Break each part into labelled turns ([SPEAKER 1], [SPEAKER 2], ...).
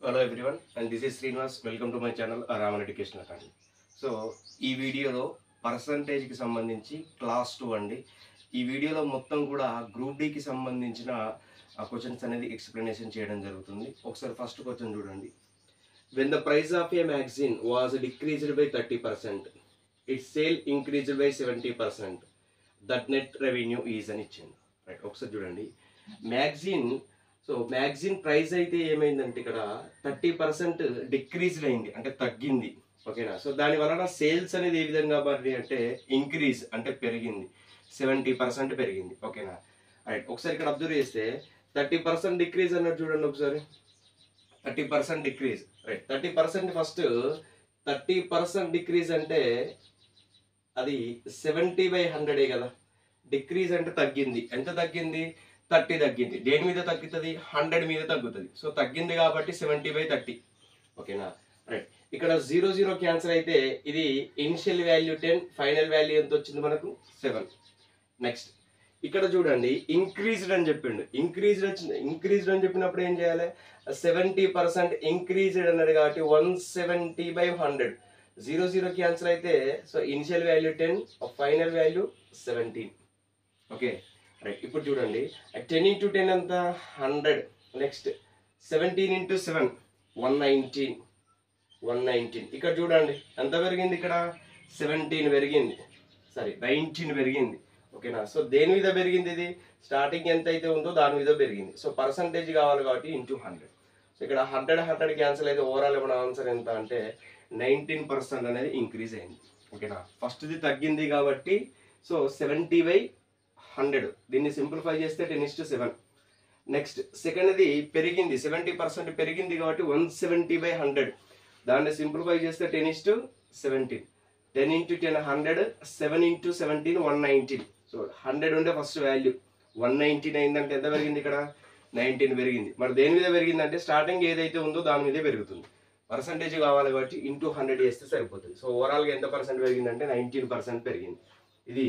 [SPEAKER 1] Hello everyone, and this is Srinivas. Welcome to my channel Raman Education Academy. So ఈ వీడియోలో పర్సంటేజ్కి సంబంధించి class 2 అండి. ఈ వీడియోలో మొత్తం కూడా గ్రూప్ డికి సంబంధించిన క్వశ్చన్స్ అనేది ఎక్స్ప్లెనేషన్ చేయడం జరుగుతుంది. ఒకసారి ఫస్ట్ క్వశ్చన్ చూడండి. When the price of a magazine was decreased by 30%, its sale increased by 70%, that net revenue is అని ఇచ్చింది. రైట్, ఒకసారి చూడండి. మ్యాగజైన్ ప్రైస్ అయితే ఏమైందంటే ఇక్కడ 30% డిక్రీజ్డ్ అయింది, అంటే తగ్గింది. ఓకేనా. సో దాని వలన సేల్స్ అనేది ఏ విధంగా మారింది అంటే ఇంక్రీజ్, అంటే పెరిగింది, 70% పెరిగింది. ఓకేనా. రైట్, ఒకసారి ఇక్కడ అబ్జర్వ్ చేస్తే 30% డిక్రీజ్ అన్నట్టు చూడండి ఒకసారి. 30% డిక్రీజ్. రైట్, 30% ఫస్ట్ 30% డిక్రీజ్ అంటే అది 70/100 కదా. డిక్రీజ్ అంటే తగ్గింది. ఎంత తగ్గింది? 30 తగ్గింది. దేని మీద తగ్గుతుంది? 100 మీద తగ్గుతుంది. సో తగ్గింది కాబట్టి 70/30. ఓకేనా. రైట్, ఇక్కడ 0 క్యాన్సల్ అయితే ఇది ఇనిషియల్ వాల్యూ 10, ఫైనల్ వాల్యూ ఎంత వచ్చింది మనకు? 7. నెక్స్ట్ ఇక్కడ చూడండి, ఇంక్రీజ్డ్ అని చెప్పిండు. ఇంక్రీజ్డ్ అని చెప్పినప్పుడు ఏం చేయాలి? 70% ఇంక్రీజ్డ్ అన్నాడు కాబట్టి 170/100. 0 క్యాన్సల్ అయితే so initial value 10, final value 17. Okay. Right, ఇప్పుడు చూడండి 10 × 10 ఎంత? 100. నెక్స్ట్ 17 × 7 119. ఇక్కడ చూడండి ఎంత పెరిగింది? ఇక్కడ 17 పెరిగింది, 19 పెరిగింది. ఓకేనా. సో దేని మీద పెరిగింది? ఇది స్టార్టింగ్ ఎంత అయితే ఉందో దాని మీద పెరిగింది. సో పర్సంటేజ్ కావాలి కాబట్టి ఇంటూ 100. సో ఇక్కడ 100 క్యాన్సిల్ అయితే ఓవరాల్ మన ఆన్సర్ ఎంత అంటే 19% అనేది ఇంక్రీజ్ అయింది. ఓకేనా. ఫస్ట్ది తగ్గింది కాబట్టి సో 70/100. దీన్ని సింప్లిఫై చేస్తే 10:7. నెక్స్ట్ సెకండ్ది పెరిగింది, 70% పెరిగింది కాబట్టి 170/100. దాన్ని సింప్లిఫై చేస్తే 10:17. 10 × 10 100, 7 × 17 119. సో 100 ఉండే ఫస్ట్ వాల్యూ 119 అయిందంటే ఎంత పెరిగింది? ఇక్కడ 19 పెరిగింది. మరి దేని మీద పెరిగిందంటే స్టార్టింగ్ ఏదైతే ఉందో దాని మీదే పెరుగుతుంది. పర్సంటేజ్ కావాలి కాబట్టి ఇంటూ 100 చేస్తే సరిపోతుంది. సో ఓవరాల్గా ఎంత పర్సెంట్ పెరిగిందంటే 19% పెరిగింది. ఇది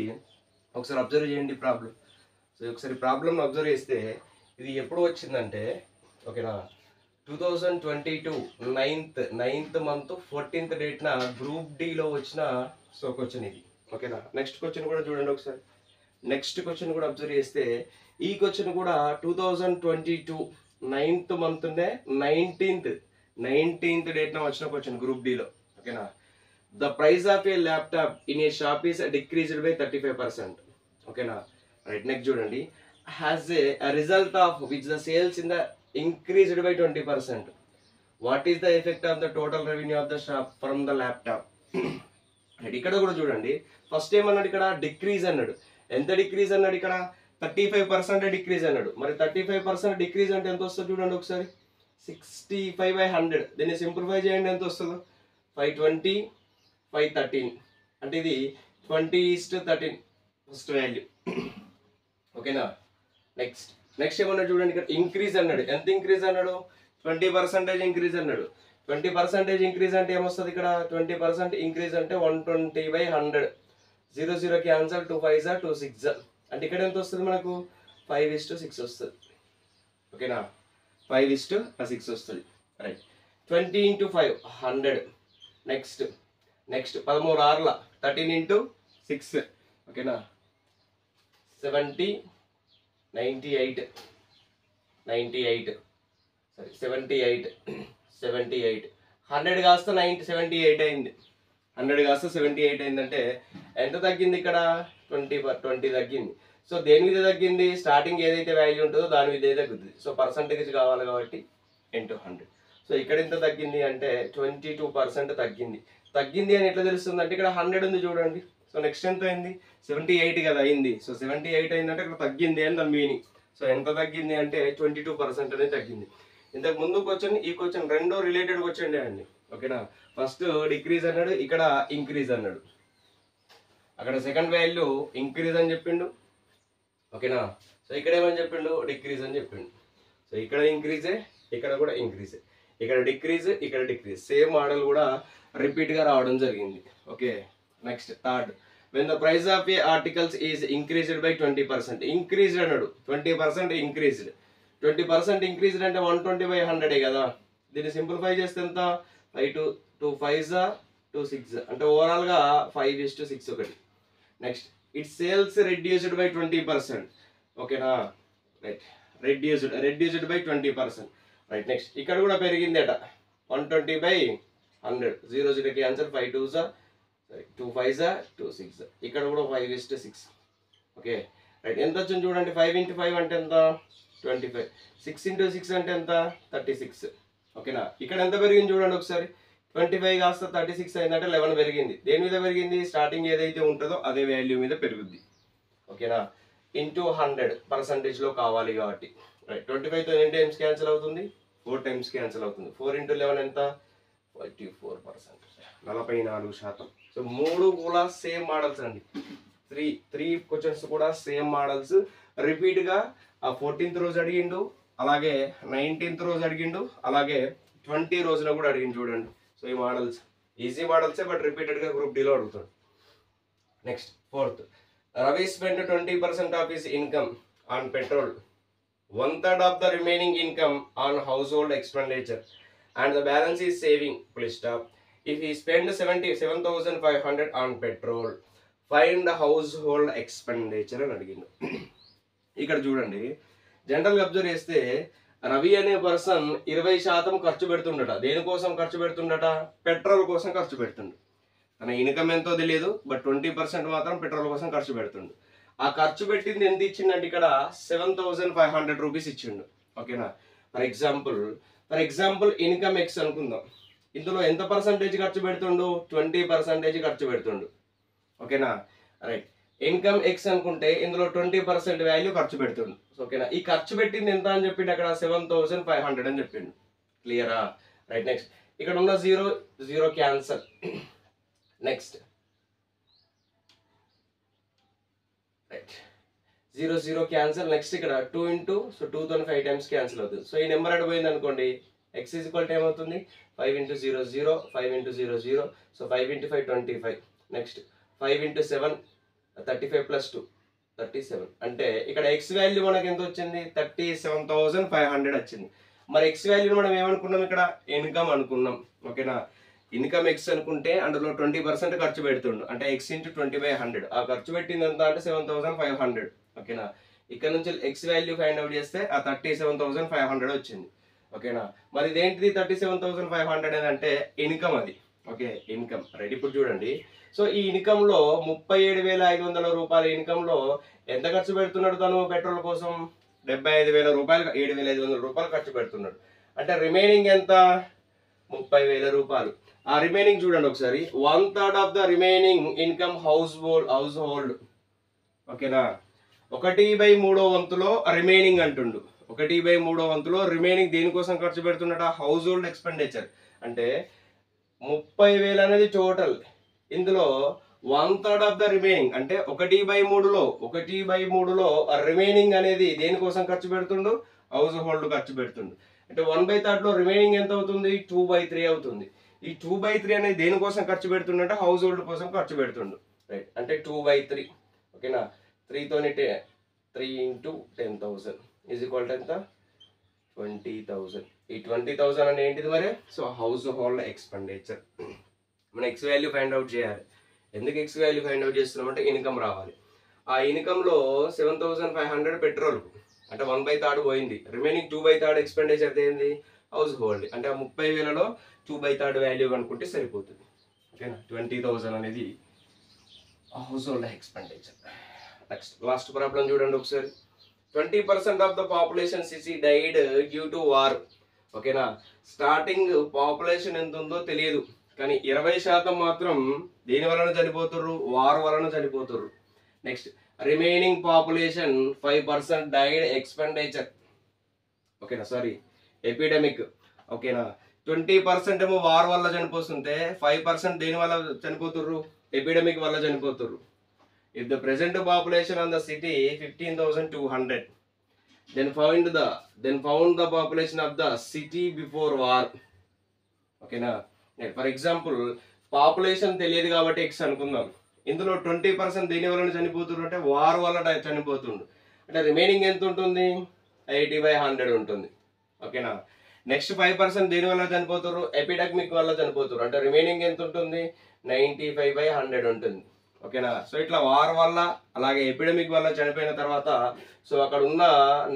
[SPEAKER 1] ఒకసారి అబ్జర్వ్ చేయండి ప్రాబ్లం. సో ఒకసారి ప్రాబ్లమ్ని అబ్జర్వ్ చేస్తే ఇది ఎప్పుడు వచ్చిందంటే ఓకేనా 2022 9th month 14th డేట్న గ్రూప్ డిలో వచ్చిన సో క్వశ్చన్ ఇది. ఓకేనా. నెక్స్ట్ క్వశ్చన్ కూడా చూడండి ఒకసారి. నెక్స్ట్ క్వశ్చన్ కూడా అబ్జర్వ్ చేస్తే ఈ క్వశ్చన్ కూడా 2022 9th month 19th డేట్న వచ్చిన క్వశ్చన్ గ్రూప్ డిలో. ఓకేనా. The price of a laptop in a shop is decreased by 35%. ఓకేనా. రైట్, నెక్స్ట్ చూడండి. Has a result of which the sales in the increased by 20%. What is the effect of the total revenue of the shop from the laptop? Right, ఇక్కడ కూడా చూడండి. First ఏమన్నాడు? ఇక్కడ decrease అన్నాడు. ఎంత decrease అన్నాడు? ఇక్కడ 35% డిక్రీజ్ అన్నాడు. మరి 35% డిక్రీజ్ అంటే ఎంత వస్తుంది చూడండి ఒకసారి. 65/100. దీన్ని సింప్లిఫై చేయండి, ఎంత వస్తుందో? 520, 513. అంటే ఇది 20:13 ఫస్ట్ వాల్యూ. ఓకేనా. నెక్స్ట్ ఏమన్నా చూడండి, ఇక్కడ ఇంక్రీజ్ అన్నాడు. ఎంత ఇంక్రీజ్ అన్నాడు? 20% ఇంక్రీజ్ అన్నాడు. 20% ఇంక్రీజ్ అంటే ఏమొస్తుంది? ఇక్కడ 20% ఇంక్రీజ్ అంటే 120/100. 0 క్యాన్సల్, 2 5 2 6. అంటే ఇక్కడ ఎంత వస్తుంది మనకు? 5:6 వస్తుంది. ఓకేనా. 5:6 వస్తుంది. రైట్, 20 × 5 100. నెక్స్ట్ 13 6 13 × 6. ఓకేనా. 70 98 78 100 కాస్త 78 అయింది. 100 కాస్త 78 అయిందంటే ఎంత తగ్గింది? ఇక్కడ 20 తగ్గింది. సో దేని మీద తగ్గింది? స్టార్టింగ్ ఏదైతే వాల్యూ ఉంటుందో దాని మీద తగ్గుతుంది. సో పర్సంటేజ్ కావాలి కాబట్టి ఇంటూ 100. సో ఇక్కడ ఎంత తగ్గింది అంటే 22% తగ్గింది అని ఎట్లా తెలుస్తుంది అంటే ఇక్కడ 100 ఉంది చూడండి. సో నెక్స్ట్ ఎంత అయింది? 78 కదా అయింది. సో 78 అయిందంటే ఇక్కడ తగ్గింది అని దాని మీనింగ్. సో ఎంత తగ్గింది అంటే 22% అనేది తగ్గింది. ఇంతకు ముందు క్వశ్చన్ ఈ క్వశ్చన్ రెండో రిలేటెడ్ క్వశ్చన్ అండి. ఓకేనా. ఫస్ట్ డిక్రీజ్ అన్నాడు, ఇక్కడ ఇంక్రీజ్ అన్నాడు. అక్కడ సెకండ్ వాల్యూ ఇంక్రీజ్ అని చెప్పిండు. ఓకేనా. సో ఇక్కడ ఏమని చెప్పిండు? డిక్రీజ్ అని చెప్పిండు. సో ఇక్కడ ఇంక్రీజే, ఇక్కడ కూడా ఇంక్రీజే. ఇక్కడ డిక్రీజ్, ఇక్కడ డిక్రీజ్. సేమ్ మోడల్ కూడా రిపీట్గా రావడం జరిగింది. Okay. Next third. When the price of a articles is increased by 20%. Increased అన్నాడు. 20% ఇంక్రీజ్డ్. 20% ఇంక్రీజ్డ్ అంటే 120/100 కదా. దీన్ని సింప్లిఫై చేస్తే ఎంత 5 2 5 2 6 అంటే ఓవరాల్గా 5:6 ఒకటి. Next it sales reduced by 20%. ఓకేనా right, reduced by 20%. Right, next ఇక్కడ కూడా పెరిగింది అట 120/100. 0 క్యాన్సర్ 5 2s 2 5s 2 6. ఇక్కడ కూడా 5:6. ఓకే రైట్, ఎంత వచ్చింది చూడండి. 5 × 5 అంటే ఎంత 25. 6 × 6 అంటే ఎంత 36. ఓకేనా, ఇక్కడ ఎంత పెరిగింది చూడండి ఒకసారి. 25 కాస్త 36 అయిందంటే 11 పెరిగింది. దేని మీద పెరిగింది? స్టార్టింగ్ ఏదైతే ఉంటుందో అదే వాల్యూ మీద పెరుగుద్ది. ఓకేనా, ఇంటూ 100% కావాలి కాబట్టి. రైట్, 25తో ఎన్ని టైమ్స్ క్యాన్సిల్ అవుతుంది? 4 టైమ్స్ క్యాన్సిల్ అవుతుంది. 4 × 11 ఎంత 44%, 44%. సో 3 కూడా సేమ్ మోడల్స్ అండి. త్రీ క్వశ్చన్స్ కూడా సేమ్ మోడల్స్. రిపీట్గా ఆ 14th రోజు అడిగిండు, అలాగే 19th రోజు అడిగిండు, అలాగే 20 రోజున కూడా అడిగిండు చూడండి. సో ఈ మోడల్స్ ఈజీ మోడల్సే, బట్ రిపీటెడ్గా గ్రూప్ డీలో అడుగుతాడు. Next 4th, Ravi spent 20% of his income on petrol, 1/3 of the remaining income on household expenditure, and the balance is saving. Please stop. If he spent 77,500 on petrol, find household expenditure అని అడిగిండు. ఇక్కడ చూడండి, జనరల్గా observe చేస్తే రవి అనే person 20% ఖర్చు పెడుతుండట. దేనికోసం ఖర్చు పెడుతుండట? పెట్రోల్ కోసం ఖర్చు పెడుతుండు. తన ఇన్కమ్ ఎంతో తెలియదు, బట్ 20% మాత్రం పెట్రోల్ కోసం ఖర్చు పెడుతుండు. ఆ ఖర్చు పెట్టింది ఎంత ఇచ్చిండంటే ఇక్కడ 7,500 రూపీస్ ఇచ్చిండు. ఓకేనా, ఫర్ ఎగ్జాంపుల్ ఇన్కమ్ ఎక్స్ అనుకుందాం. ఇందులో ఎంత పర్సంటేజ్ ఖర్చు పెడుతుండు? 20% ఖర్చు పెడుతుండు. ఓకేనా రైట్, ఇన్కమ్ ఎక్స్ అనుకుంటే ఇందులో 20% వాల్యూ ఖర్చు పెడుతుండు. ఓకేనా, ఈ ఖర్చు పెట్టింది ఎంత అని చెప్పిండు అక్కడ 7,500 అని చెప్పిండు. క్లియరా? రైట్, నెక్స్ట్ ఇక్కడ ఉన్న 0 cancel. Next right, 0 cancel. Next ఇక్కడ 2 × 2 5 టైమ్స్ క్యాన్సిల్ అవుతుంది. సో ఈ నెంబర్ అటు పోయింది అనుకోండి, ఎక్స్ ఈజ్ ఈక్వల్ టు ఏమవుతుంది? 5 × 0 0, 5 × 0 0. సో 5 × 5 25. నెక్స్ట్ 5 × 7 35 + 2 37. అంటే ఇక్కడ ఎక్స్ వాల్యూ మనకి ఎంత వచ్చింది? 37,500 వచ్చింది. మరి ఎక్స్ వాల్యూ మనం ఏమనుకున్నాం? ఇక్కడ ఇన్కమ్ అనుకున్నాం. ఓకేనా, ఇన్కమ్ ఎక్స్ అనుకుంటే అందులో 20% ఖర్చు పెడుతుండు, అంటే ఎక్స్ × 20/100. ఆ ఖర్చు పెట్టింది ఎంత అంటే 7,500. ఓకేనా, ఇక్కడ నుంచి ఎక్స్ వాల్యూ ఫైండ్ అవుట్ చేస్తే ఆ 37,500 వచ్చింది. ఓకేనా, మరి ఇదేంటిది 37,500 అంటే ఇన్కమ్ అది. Okay, income. రైట్, ఇప్పుడు చూడండి. సో ఈ ఇన్కమ్లో 37,500 రూపాయల ఇన్కమ్లో ఎంత ఖర్చు పెడుతున్నాడు తను పెట్రోల్ కోసం? 75,000 రూపాయలు, 7,500 రూపాయలు ఖర్చు పెడుతున్నాడు. అంటే రిమైనింగ్ ఎంత? 30,000 రూపాయలు. ఆ రిమైనింగ్ చూడండి ఒకసారి. 1/3 of the remaining income house hold. ఓకేనా, 1/3 వంతులో రిమైనింగ్ అంటుండు. 1/3 వంతులో రిమైనింగ్ దేనికోసం ఖర్చు పెడుతున్నట? House hold expenditure. అంటే 30,000 అనేది టోటల్. ఇందులో 1/3 ఆఫ్ ద రిమైనింగ్ అంటే 1/3లో రిమైనింగ్ అనేది దేనికోసం ఖర్చు పెడుతుండు? హౌస్ హోల్డ్ ఖర్చు పెడుతుండు. అంటే 1/3లో రిమైనింగ్ ఎంత అవుతుంది? 2/3 అవుతుంది. ఈ 2/3 అనేది దేనికోసం ఖర్చు పెడుతుండంటే హౌస్ హోల్డ్ కోసం ఖర్చు పెడుతుండు. రైట్, అంటే 2/3. ఓకేనా, 3తోని 3 × 10,000 ఈజ్ ఈక్వల్ టు ఎంత? 20,000. ఈ 20,000 అంటే ఏంటిది మరి? So house hold expenditure. మనం ఎక్స్ వాల్యూ ఫైండ్ అవుట్ చేయాలి. ఎందుకు ఎక్స్ వాల్యూ ఫైండ్ అవుట్ చేస్తున్నామంటే ఇన్కమ్ రావాలి. ఆ ఇన్కమ్లో 7,500 పెట్రోల్, అంటే 1/3 పోయింది. రిమైనింగ్ 2/3 ఎక్స్పెండిచర్ ఏంది? House hold. అంటే ఆ 30,000లో 2/3 వాల్యూ అనుకుంటే సరిపోతుంది. ఓకేనా, 20,000 అనేది house hold expenditure. Next last problem చూడండి ఒకసారి. 20% of the population city died due to war. ఓకేనా, స్టార్టింగ్ పాపులేషన్ ఎంత ఉందో తెలియదు, కానీ 20% మాత్రం దేని వలన చనిపోతుర్రు? వార్ వలన చనిపోతుర్రు. Next remaining population 5% died expenditure. ఓకేనా, సారీ ఎపిడమిక్. ఓకేనా, 20% ఏమో వార్ వల్ల చనిపోతుంటే 5% దేని వల్ల చనిపోతుర్రు? ఎపిడమిక్ వల్ల చనిపోతుర్రు. If the present population on the city 15,200, then found the population of the city before war. ఓకేనా, ఫర్ ఎగ్జాంపుల్ పాపులేషన్ తెలియదు కాబట్టి ఎక్స్ అనుకుందాం. ఇందులో 20% దేని వలన చనిపోతున్నారు అంటే వార్ వల్ల చనిపోతుండు. అంటే రిమైనింగ్ ఎంత ఉంటుంది? 80/100 ఉంటుంది. ఓకేనా, నెక్స్ట్ 5% దేని వల్ల చనిపోతారు, ఎపిడెమిక్ వల్ల చనిపోతారు. అంటే రిమైనింగ్ ఎంత ఉంటుంది, 95/100 ఉంటుంది. ఓకేనా. సో ఇట్లా వార్ వల్ల అలాగే ఎపిడెమిక్ వల్ల చనిపోయిన తర్వాత సో అక్కడ ఉన్న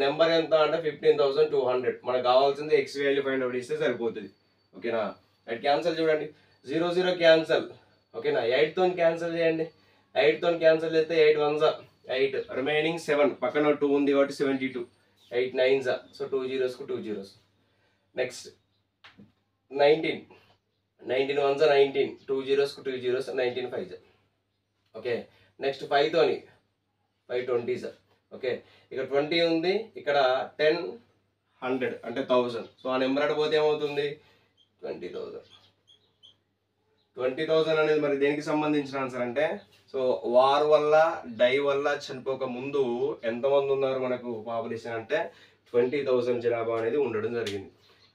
[SPEAKER 1] నెంబర్ ఎంత అంటే 15,200. మనకు కావాల్సింది ఎక్స్ వాల్యూ ఫైండ్ అవుట్ ఇస్తే సరిపోతుంది. ఓకేనా. అట్ క్యాన్సల్ చూడండి, 0 క్యాన్సల్. ఓకేనా. 8తో క్యాన్సల్ చేయండి, 8తో క్యాన్సల్ చేస్తే 8 1 8, రిమైనింగ్ 7, పక్కన 2 ఉంది కాబట్టి 72, 8 9 సో 2 zeros కు 2 zeros. నెక్స్ట్ 19, 19 1 19, 2 zeros కు 2 zeros, 19 5. ఓకే. నెక్స్ట్ 5తోని 5 20s. ఓకే. ఇక్కడ 20 ఉంది, ఇక్కడ 10 100 అంటే 1000. సో ఆ నెంబర్ అటు పోతే ఏమవుతుంది, 20,000. 20,000 అనేది మరి దేనికి సంబంధించిన ఆన్సర్ అంటే, సో వార్ వల్ల డై వల్ల చనిపోక ముందు ఎంతమంది ఉన్నారు మనకు పాపులేషన్ అంటే 20,000 జనాభా అనేది ఉండడం జరిగింది.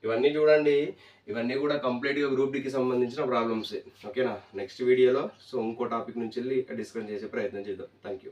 [SPEAKER 1] ఇవన్నీ చూడండి, ఇవన్నీ కూడా కంప్లీట్గా గ్రూప్ డికి సంబంధించిన ప్రాబ్లమ్స్. ఓకేనా. నెక్స్ట్ వీడియోలో సో ఇంకో టాపిక్ నుంచి వెళ్ళి డిస్కస్ చేసే ప్రయత్నం చేద్దాం. Thank you.